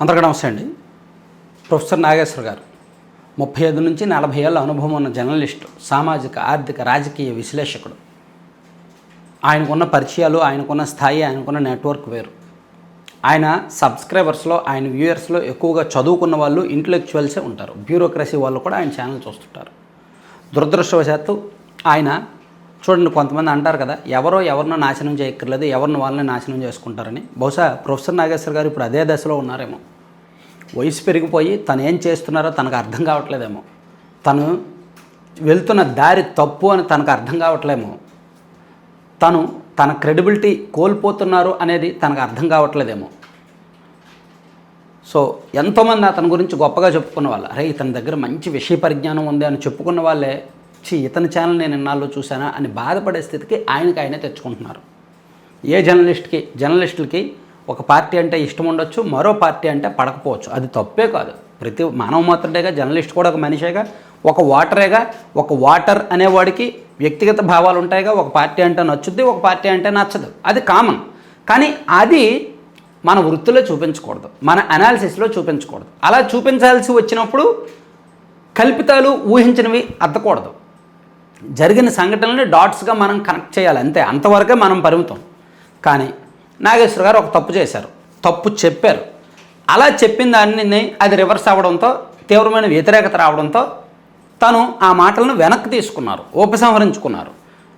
అందరికీ నమస్తే అండి. ప్రొఫెసర్ నాగేశ్వర్ గారు 35 నుంచి 40 ఏళ్ళ అనుభవం ఉన్న జర్నలిస్టు, సామాజిక, ఆర్థిక, రాజకీయ విశ్లేషకుడు. ఆయనకున్న పరిచయాలు, ఆయనకున్న స్థాయి, ఆయనకున్న నెట్వర్క్ వేరు. ఆయన సబ్స్క్రైబర్స్లో, ఆయన వ్యూయర్స్లో ఎక్కువగా చదువుకున్న వాళ్ళు, ఇంటలెక్చువల్సే ఉంటారు. బ్యూరోక్రసీ వాళ్ళు కూడా ఆయన ఛానల్ చూస్తుంటారు. దురదృష్టవశాత్తు ఆయన చూడండి, కొంతమంది అంటారు కదా, ఎవరినో నాశనం చేయక్కర్లేదు, ఎవరిని వాళ్ళని నాశనం చేసుకుంటారని. బహుశా ప్రొఫెసర్ నాగేశ్వర్ గారు ఇప్పుడు అదే దశలో ఉన్నారేమో. వయసు పెరిగిపోయి తను ఏం చేస్తున్నారో తనకు అర్థం కావట్లేదేమో, తను వెళ్తున్న దారి తప్పు అని తనకు అర్థం కావట్లేమో, తన క్రెడిబిలిటీ కోల్పోతున్నారు అనేది తనకు అర్థం కావట్లేదేమో. సో ఎంతోమంది అతని గురించి గొప్పగా చెప్పుకున్న వాళ్ళు, అరే ఇతని దగ్గర మంచి విషయ పరిజ్ఞానం ఉంది అని చెప్పుకున్న వాళ్ళే, ఇతని ఛానల్ నేను ఇన్నాళ్ళు చూశానా అని బాధపడే స్థితికి ఆయనే తెచ్చుకుంటున్నారు. ఏ జర్నలిస్టులకి ఒక పార్టీ అంటే ఇష్టం ఉండొచ్చు, మరో పార్టీ అంటే పడకపోవచ్చు. అది తప్పే కాదు. ప్రతి మానవ మాత్రుడేగా, జర్నలిస్ట్ కూడా ఒక మనిషేగా, ఒక వాటర్ అనేవాడికి వ్యక్తిగత భావాలు ఉంటాయిగా. ఒక పార్టీ అంటే నచ్చుద్ది, ఒక పార్టీ అంటే నచ్చదు, అది కామన్. కానీ అది మన వృత్తిలో చూపించకూడదు, మన అనాలిసిస్లో చూపించకూడదు. అలా చూపించాల్సి వచ్చినప్పుడు కల్పితాలు, ఊహించినవి అద్దకూడదు. జరిగిన సంఘటనల్ని డాట్స్గా మనం కనెక్ట్ చేయాలి, అంతే. అంతవరకే మనం పరిమితం. కానీ నాగేశ్వర్ గారు ఒక తప్పు చేశారు, తప్పు చెప్పారు. అలా చెప్పిన దాన్ని అది రివర్స్ అవ్వడంతో, తీవ్రమైన వ్యతిరేకత రావడంతో తను ఆ మాటలను వెనక్కి తీసుకున్నారు, ఉపసంహరించుకున్నారు.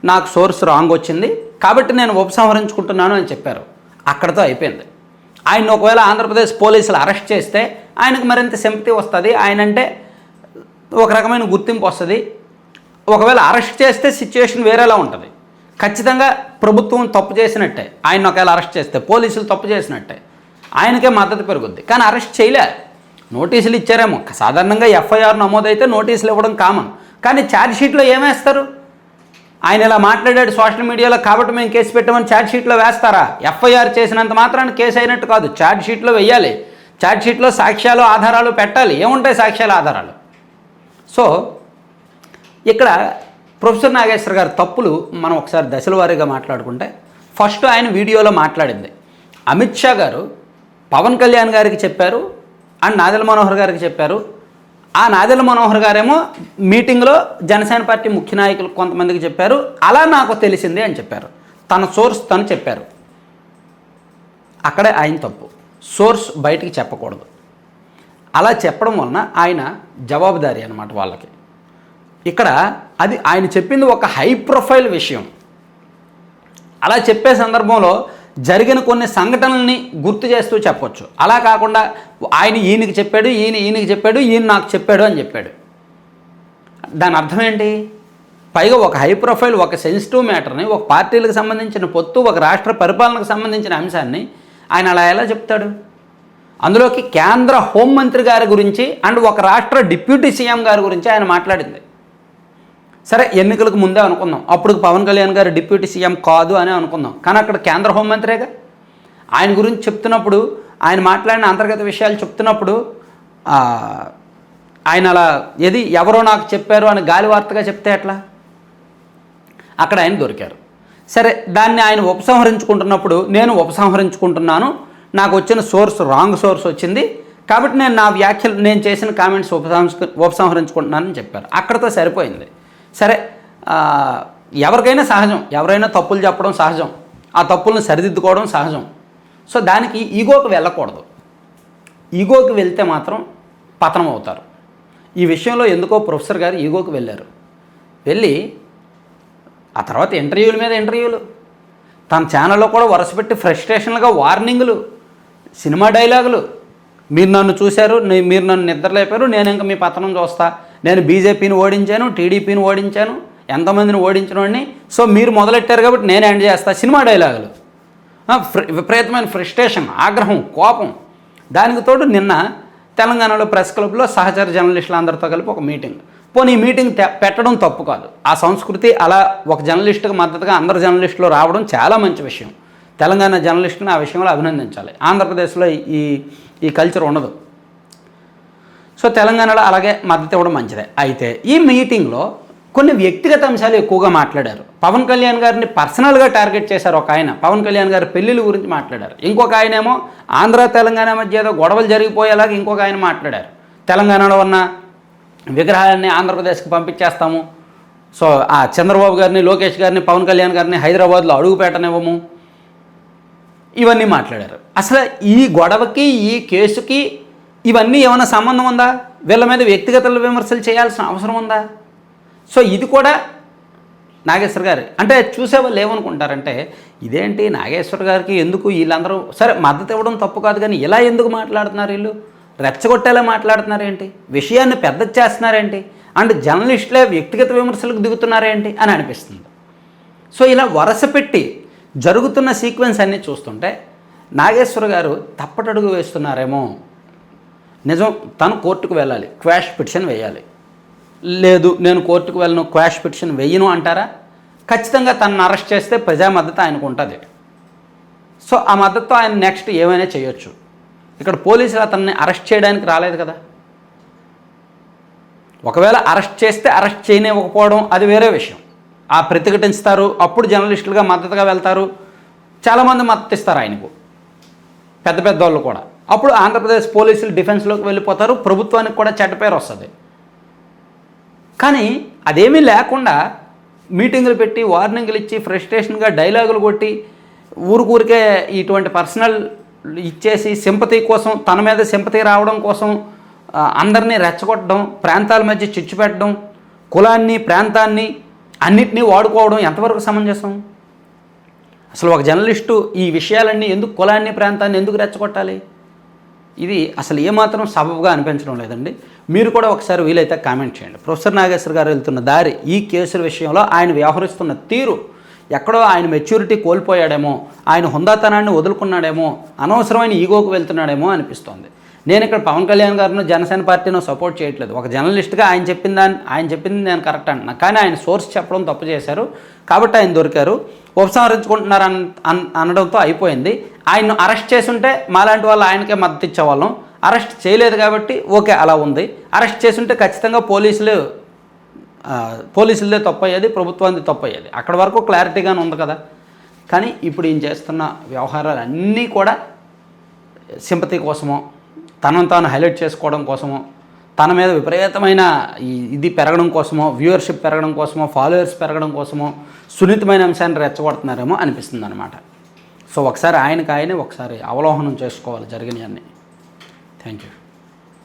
నాకు సోర్స్ రాంగ్ వచ్చింది కాబట్టి నేను ఉపసంహరించుకుంటున్నాను అని చెప్పారు. అక్కడితో అయిపోయింది. ఆయన ఒకవేళ ఆంధ్రప్రదేశ్ పోలీసులు అరెస్ట్ చేస్తే ఆయనకు మరింత సింపతి వస్తుంది, ఆయనంటే ఒక రకమైన గుర్తింపు వస్తుంది. ఒకవేళ అరెస్ట్ చేస్తే సిచ్యువేషన్ వేరేలా ఉంటుంది. ఖచ్చితంగా ప్రభుత్వం తప్పు చేసినట్టే. ఆయన ఒకవేళ అరెస్ట్ చేస్తే పోలీసులు తప్పు చేసినట్టే, ఆయనకే మద్దతు పెరుగుద్ది. కానీ అరెస్ట్ చేయలే, నోటీసులు ఇచ్చారేమో. సాధారణంగా ఎఫ్ఐఆర్ నమోదైతే నోటీసులు ఇవ్వడం కామన్. కానీ ఛార్జ్షీట్లో ఏమేస్తారు? ఆయన ఇలా మాట్లాడాడు సోషల్ మీడియాలో కాబట్టి మేము కేసు పెట్టామని ఛార్జ్షీట్లో వేస్తారా? ఎఫ్ఐఆర్ చేసినంత మాత్రాన్ని కేసు అయినట్టు కాదు, ఛార్జ్షీట్లో వెయ్యాలి. ఛార్జ్షీట్లో సాక్ష్యాలు, ఆధారాలు పెట్టాలి. ఏముంటాయి సాక్ష్యాలు, ఆధారాలు? సో ఇక్కడ ప్రొఫెసర్ నాగేశ్వర్ గారి తప్పులు మనం ఒకసారి దశల వారీగా మాట్లాడుకుంటే, ఫస్ట్ ఆయన వీడియోలో మాట్లాడింది అమిత్ షా గారు పవన్ కళ్యాణ్ గారికి చెప్పారు అండ్ నాదెళ్ల మనోహర్ గారికి చెప్పారు. ఆ నాదెళ్ల మనోహర్ గారేమో మీటింగ్లో జనసేన పార్టీ ముఖ్య నాయకులు కొంతమందికి చెప్పారు. అలా నాకు తెలిసింది అని చెప్పారు. తన సోర్స్ తను చెప్పారు. అక్కడే ఆయన తప్పు. సోర్స్ బయటికి చెప్పకూడదు. అలా చెప్పడం వలన ఆయన జవాబుదారీ అన్నమాట వాళ్ళకి. ఇక్కడ అది ఆయన చెప్పింది ఒక హై ప్రొఫైల్ విషయం. అలా చెప్పే సందర్భంలో జరిగిన కొన్ని సంఘటనల్ని గుర్తు చేస్తూ చెప్పొచ్చు. అలా కాకుండా ఆయన ఈయనకి చెప్పాడు, ఈయనకి చెప్పాడు, ఈయన నాకు చెప్పాడు అని చెప్పాడు. దాని అర్థం ఏంటి? పైగా ఒక హై ప్రొఫైల్, ఒక సెన్సిటివ్ మ్యాటర్ని, ఒక పార్టీలకు సంబంధించిన పొత్తు, ఒక రాష్ట్ర పరిపాలనకు సంబంధించిన అంశాన్ని ఆయన అలా ఎలా చెప్తాడు? అందులోకి కేంద్ర హోంమంత్రి గారి గురించి అండ్ ఒక రాష్ట్ర డిప్యూటీ సీఎం గారి గురించి ఆయన మాట్లాడింది. సరే, ఎన్నికలకు ముందే అనుకుందాం, అప్పుడు పవన్ కళ్యాణ్ గారు డిప్యూటీ సీఎం కాదు అని అనుకుందాం. కానీ అక్కడ కేంద్ర హోంమంత్రిగా. ఆయన గురించి చెప్తున్నప్పుడు, ఆయన మాట్లాడిన అంతర్గత విషయాలు చెప్తున్నప్పుడు ఆయన అలా ఎవరో నాకు చెప్పారు అని గాలి వార్తగా చెప్తే ఎట్లా? అక్కడ ఆయన దొరికారు. సరే, దాన్ని ఆయన ఉపసంహరించుకుంటున్నప్పుడు, నేను ఉపసంహరించుకుంటున్నాను, నాకు వచ్చిన సోర్స్ రాంగ్ సోర్స్ వచ్చింది కాబట్టి నేను నా వ్యాఖ్యలు, నేను చేసిన కామెంట్స్ ఉపసంహరించుకుంటున్నానని చెప్పారు. అక్కడితో సరిపోయింది. సరే, ఎవరికైనా సహజం, ఎవరైనా తప్పులు చెప్పడం సహజం, ఆ తప్పులను సరిదిద్దుకోవడం సహజం. సో దానికి ఈగోకి వెళ్ళకూడదు. ఈగోకి వెళ్తే మాత్రం పతనం అవుతారు. ఈ విషయంలో ఎందుకో ప్రొఫెసర్ గారు ఈగోకి వెళ్ళారు. వెళ్ళి ఆ తర్వాత ఇంటర్వ్యూల మీద ఇంటర్వ్యూలు, తన ఛానల్లో కూడా వరుసపెట్టి ఫ్రస్ట్రేషన్లుగా వార్నింగులు, సినిమా డైలాగులు. మీరు నన్ను చూశారు, మీరు నన్ను నిద్రలేపారు, నేను ఇంకా మీ పతనం చూస్తా, నేను బీజేపీని ఓడించాను, టీడీపీని ఓడించాను, ఎంతమందిని ఓడించినోడిని, సో మీరు మొదలెట్టారు కాబట్టి నేను ఎండ్ చేస్తా. సినిమా డైలాగులు, విపరీతమైన ఫ్రస్ట్రేషన్, ఆగ్రహం, కోపం. దానికి తోడు నిన్న తెలంగాణలో ప్రెస్ క్లబ్లో సహచర జర్నలిస్టులు అందరితో కలిపి ఒక మీటింగ్. పోనీ ఈ మీటింగ్ పెట్టడం తప్పు కాదు. ఆ సంస్కృతి అలా ఒక జర్నలిస్టుకి మద్దతుగా అందరు జర్నలిస్టులు రావడం చాలా మంచి విషయం. తెలంగాణ జర్నలిస్టుని ఆ విషయంలో అభినందించాలి. ఆంధ్రప్రదేశ్లో ఈ కల్చర్ ఉండదు. సో తెలంగాణలో అలాగే మద్దతు ఇవ్వడం మంచిదే. అయితే ఈ మీటింగ్లో కొన్ని వ్యక్తిగత అంశాలు ఎక్కువగా మాట్లాడారు. పవన్ కళ్యాణ్ గారిని పర్సనల్గా టార్గెట్ చేశారు ఒక ఆయన, పవన్ కళ్యాణ్ గారి పెళ్ళిళ్ళ గురించి మాట్లాడారు. ఇంకొక ఆయన ఏమో ఆంధ్ర తెలంగాణ మధ్య ఏదో గొడవలు జరిగిపోయేలాగా ఇంకొక ఆయన మాట్లాడారు. తెలంగాణలో ఉన్న విగ్రహాలన్నీ ఆంధ్రప్రదేశ్కి పంపించేస్తాము, సో ఆ చంద్రబాబు గారిని, లోకేష్ గారిని, పవన్ కళ్యాణ్ గారిని హైదరాబాద్లో అడుగు పెట్టనివ్వము, ఇవన్నీ మాట్లాడారు. అసలు ఈ గొడవకి, ఈ కేసుకి ఇవన్నీ ఏమైనా సంబంధం ఉందా? వీళ్ళ మీద వ్యక్తిగత విమర్శలు చేయాల్సిన అవసరం ఉందా? సో ఇది కూడా నాగేశ్వర్ గారు అంటే చూసేవాళ్ళు ఏమనుకుంటారంటే, ఇదేంటి నాగేశ్వర్ గారికి ఎందుకు వీళ్ళందరూ సరే మద్దతు ఇవ్వడం తప్పు కాదు, కానీ ఇలా ఎందుకు మాట్లాడుతున్నారు, వీళ్ళు రెచ్చగొట్టేలా మాట్లాడుతున్నారేంటి, విషయాన్ని పెద్ద చేస్తున్నారేంటి, అండ్ జర్నలిస్టులే వ్యక్తిగత విమర్శలకు దిగుతున్నారేంటి అని అనిపిస్తుంది. సో ఇలా వరుస పెట్టి జరుగుతున్న సీక్వెన్స్ అన్నీ చూస్తుంటే నాగేశ్వర్ గారు తప్పటడుగు వేస్తున్నారేమో. నిజం, తను కోర్టుకు వెళ్ళాలి, క్వాష్ పిటిషన్ వేయాలి. లేదు నేను కోర్టుకు వెళ్ళను, క్వాష్ పిటిషన్ వేయను అంటారా? ఖచ్చితంగా తనను అరెస్ట్ చేస్తే ప్రజా మద్దతు ఆయనకు ఉంటుంది. సో ఆ మద్దతుతో ఆయన నెక్స్ట్ ఏమైనా చేయొచ్చు. ఇక్కడ పోలీసులు అతన్ని అరెస్ట్ చేయడానికి రాలేదు కదా. ఒకవేళ అరెస్ట్ చేస్తే అరెస్ట్ చేయనివ్వకపోవడం అది వేరే విషయం. ఆ ప్రతిఘటిస్తారు, అప్పుడు జర్నలిస్టులుగా మద్దతుగా వెళ్తారు, చాలామంది మద్దతు ఇస్తారు ఆయనకు, పెద్ద పెద్ద వాళ్ళు కూడా. అప్పుడు ఆంధ్రప్రదేశ్ పోలీసులు డిఫెన్స్లోకి వెళ్ళిపోతారు, ప్రభుత్వానికి కూడా చెడ్డ పేరు వస్తుంది. కానీ అదేమీ లేకుండా మీటింగులు పెట్టి, వార్నింగ్లు ఇచ్చి, ఫ్రస్ట్రేషన్గా డైలాగులు కొట్టి, ఊరికే ఇటువంటి పర్సనల్ ఇచ్చేసి సింపతి కోసం, తన మీద సింపతి రావడం కోసం అందరినీ రెచ్చగొట్టడం, ప్రాంతాల మధ్య చిచ్చు పెట్టడం, కులాన్ని, ప్రాంతాన్ని అన్నిటినీ వాడుకోవడం ఎంతవరకు సమంజసం? అసలు ఒక జర్నలిస్టు ఈ విషయాలన్నీ ఎందుకు, కులాన్ని, ప్రాంతాన్ని ఎందుకు రెచ్చగొట్టాలి? ఇది అసలు ఏమాత్రం సబబుగా అనిపించడం లేదండి. మీరు కూడా ఒకసారి వీలైతే కామెంట్ చేయండి. ప్రొఫెసర్ నాగేశ్వర్ గారు వెళ్తున్న దారి, ఈ కేసుల విషయంలో ఆయన వ్యవహరిస్తున్న తీరు, ఎక్కడో ఆయన మెచ్యూరిటీ కోల్పోయాడేమో, ఆయన హుందాతనాన్ని వదులుకున్నాడేమో, అనవసరమైన ఈగోకు వెళ్తున్నాడేమో అనిపిస్తోంది. నేను ఇక్కడ పవన్ కళ్యాణ్ గారిను, జనసేన పార్టీను సపోర్ట్ చేయట్లేదు. ఒక జర్నలిస్ట్గా ఆయన చెప్పింది నేను కరెక్ట్ అంటున్నా, కానీ ఆయన సోర్స్ చెప్పడం తప్పు చేశారు కాబట్టి ఆయన దొరికారు, ఉపసంహరించుకుంటున్నారు అనడంతో అయిపోయింది. ఆయన్ను అరెస్ట్ చేసుంటే మాలాంటి వాళ్ళు ఆయనకే మద్దతు ఇచ్చేవాళ్ళం. అరెస్ట్ చేయలేదు కాబట్టి ఓకే, అలా ఉంది. అరెస్ట్ చేసుంటే ఖచ్చితంగా పోలీసులదే తప్పు అయ్యేది, ప్రభుత్వానికి తప్పు అయ్యేది. అక్కడ వరకు క్లారిటీగానే ఉంది కదా. కానీ ఇప్పుడు ఈయన చేస్తున్న వ్యవహారాలన్నీ కూడా సింపతి కోసమో, తనను తాను హైలైట్ చేసుకోవడం కోసమో, తన మీద విపరీతమైన ఇది పెరగడం కోసమో, వ్యూవర్షిప్ పెరగడం కోసమో, ఫాలోవర్స్ పెరగడం కోసమో సున్నితమైన అంశాన్ని రెచ్చగొడుతున్నారేమో అనిపిస్తుంది అనమాట. సో ఒకసారి ఆయనకు ఒకసారి అవలోహనం చేసుకోవాలి జరిగినవన్నీ. Thank you.